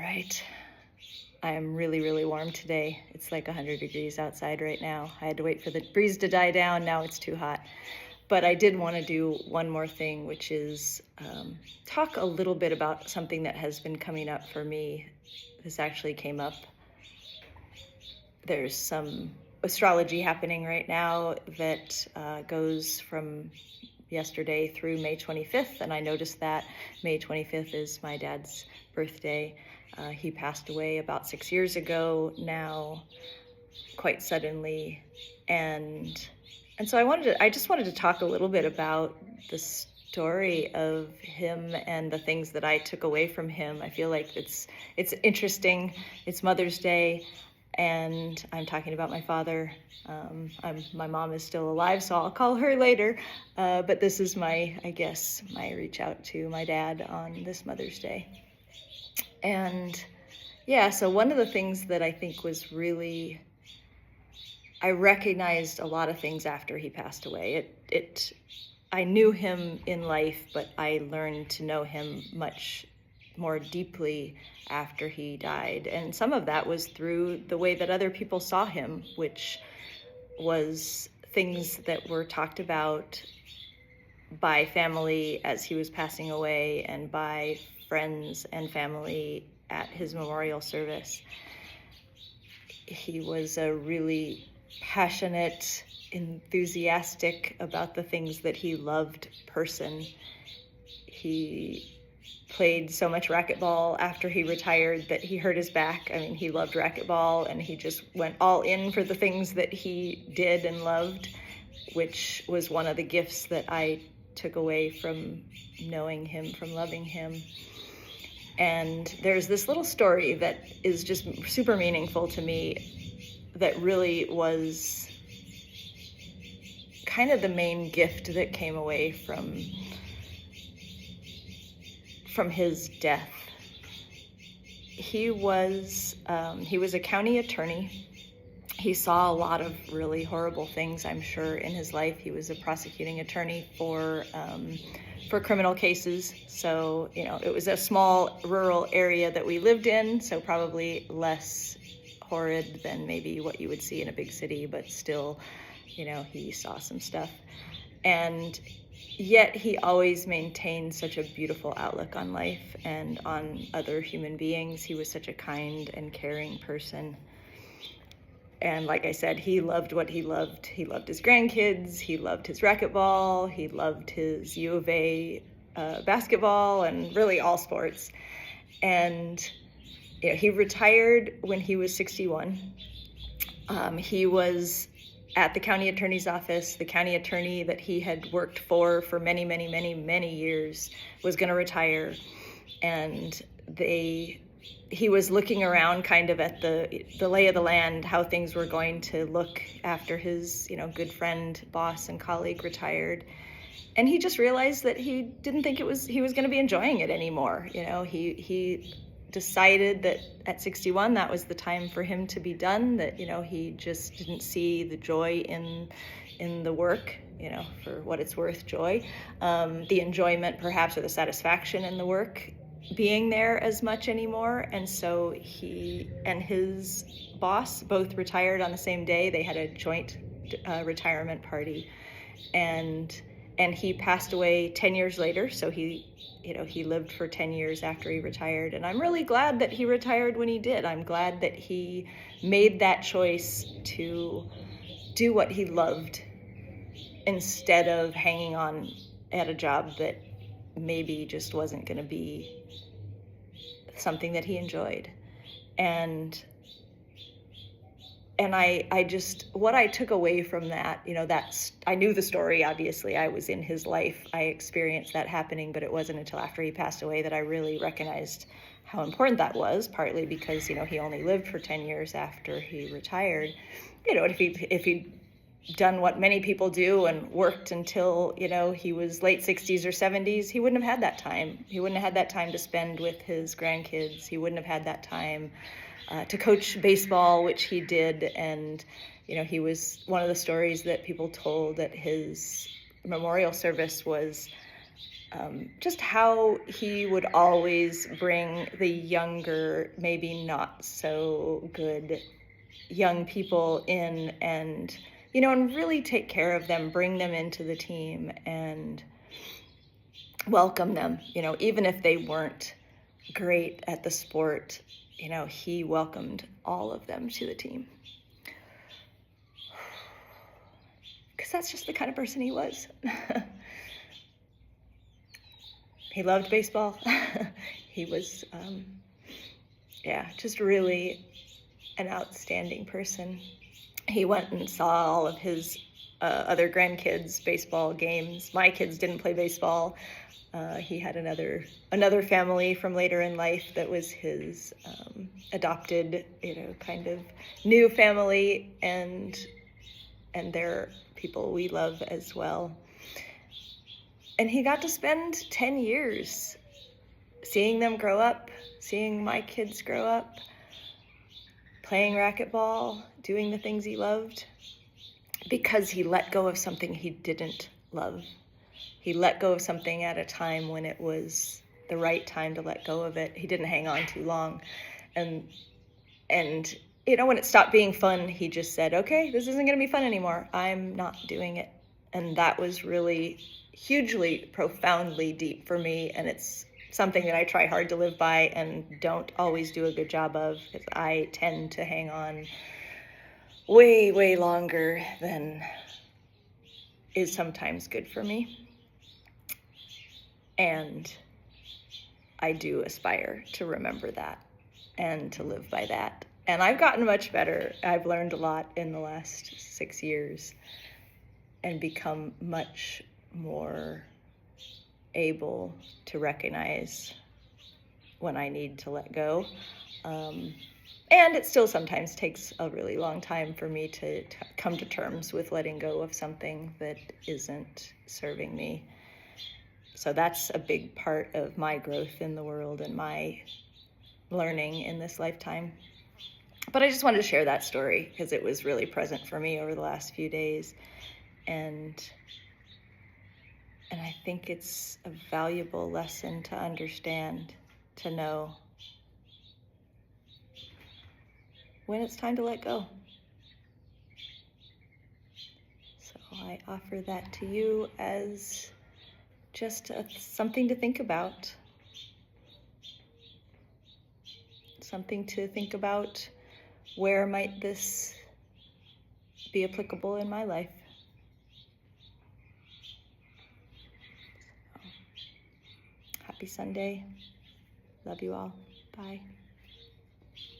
right. I am really, really warm today. It's like 100 degrees outside right now. I had to wait for the breeze to die down. Now it's too hot. But I did want to do one more thing, which is talk a little bit about something that has been coming up for me. This actually came up. There's some astrology happening right now that goes from yesterday through May 25th, and I noticed that May 25th is my dad's birthday. He passed away about 6 years ago now, quite suddenly, and so I just wanted to talk a little bit about the story of him and the things that I took away from him. I feel like it's interesting. It's Mother's Day, and I'm talking about my father. My mom is still alive, so I'll call her later. But this is my reach out to my dad on this Mother's Day. And yeah, so one of the things that I think was really, I recognized a lot of things after he passed away. I knew him in life, but I learned to know him much more deeply after he died. And some of that was through the way that other people saw him, which was things that were talked about by family as he was passing away and by friends and family at his memorial service. He was a really passionate, enthusiastic about the things that he loved person. He played so much racquetball after he retired that he hurt his back. I mean, he loved racquetball, and he just went all in for the things that he did and loved, which was one of the gifts that I took away from knowing him, from loving him. And there's this little story that is just super meaningful to me that really was kind of the main gift that came away from his death. He was a county attorney. He saw a lot of really horrible things, I'm sure, in his life. He was a prosecuting attorney for criminal cases. So, it was a small rural area that we lived in, so probably less horrid than maybe what you would see in a big city, but still, he saw some stuff. And yet he always maintained such a beautiful outlook on life and on other human beings. He was such a kind and caring person. And like I said, he loved what he loved. He loved his grandkids. He loved his racquetball. He loved his U of A basketball and really all sports. And he retired when he was 61. He was at the county attorney's office. The county attorney that he had worked for many, many, many, many years was going to retire. And he was looking around kind of at the lay of the land, how things were going to look after his, good friend, boss, and colleague retired. And he just realized that he didn't think he was going to be enjoying it anymore. He decided that at 61, that was the time for him to be done, that, he just didn't see the joy in the work, for what it's worth, joy, the enjoyment perhaps, or the satisfaction in the work being there as much anymore. And so he and his boss both retired on the same day. They had a joint retirement party, and he passed away 10 years later. So he lived for 10 years after he retired. And I'm really glad that he retired when he did. I'm glad that he made that choice to do what he loved instead of hanging on at a job that maybe just wasn't going to be something that he enjoyed. And I just, what I took away from that, I knew the story, obviously. I was in his life. I experienced that happening, but it wasn't until after he passed away that I really recognized how important that was, partly because, he only lived for 10 years after he retired. If he'd done what many people do and worked until, he was late 60s or 70s, he wouldn't have had that time. He wouldn't have had that time to spend with his grandkids. He wouldn't have had that time to coach baseball, which he did. And, he was, one of the stories that people told at his memorial service was just how he would always bring the younger, maybe not so good young people in and, and really take care of them, bring them into the team and welcome them, even if they weren't great at the sport, he welcomed all of them to the team. Because that's just the kind of person he was. He loved baseball. He was, just really an outstanding person. He went and saw all of his other grandkids' baseball games. My kids didn't play baseball. He had another family from later in life that was his adopted, kind of new family, and they're people we love as well. And he got to spend 10 years seeing them grow up, seeing my kids grow up, playing racquetball, doing the things he loved, because he let go of something he didn't love. He let go of something at a time when it was the right time to let go of it. He didn't hang on too long. And when it stopped being fun, he just said, okay, this isn't going to be fun anymore. I'm not doing it. And that was really hugely, profoundly deep for me. And it's something that I try hard to live by and don't always do a good job of, because I tend to hang on way, way longer than is sometimes good for me. And I do aspire to remember that and to live by that. And I've gotten much better. I've learned a lot in the last 6 years and become much more able to recognize when I need to let go. And it still sometimes takes a really long time for me to come to terms with letting go of something that isn't serving me. So that's a big part of my growth in the world and my learning in this lifetime. But I just wanted to share that story because it was really present for me over the last few days. And I think it's a valuable lesson to understand, to know when it's time to let go. So I offer that to you as just something to think about. Something to think about, where might this be applicable in my life? So, happy Sunday. Love you all. Bye.